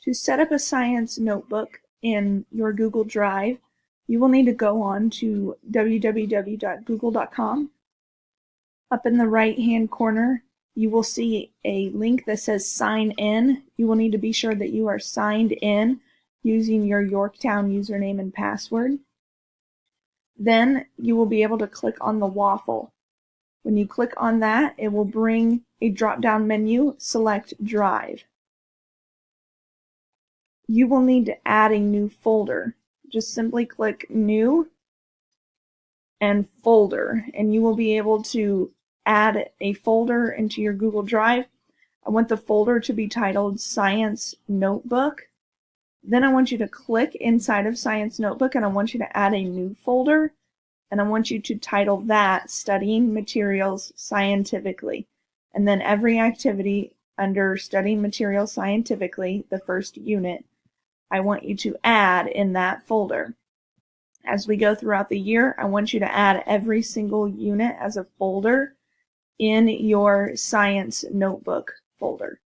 To set up a science notebook in your Google Drive, you will need to go on to www.google.com. Up in the right-hand corner, you will see a link that says Sign In. You will need to be sure that you are signed in using your Yorktown username and password. Then you will be able to click on the waffle. When you click on that, it will bring a drop-down menu. Select Drive. You will need to add a new folder. Just simply click New and Folder, and you will be able to add a folder into your Google Drive. I want the folder to be titled Science Notebook. Then I want you to click inside of Science Notebook, and I want you to add a new folder, and I want you to title that Studying Materials Scientifically. And then every activity under Studying Materials Scientifically, the first unit, I want you to add in that folder. As we go throughout the year, I want you to add every single unit as a folder in your Science Notebook folder.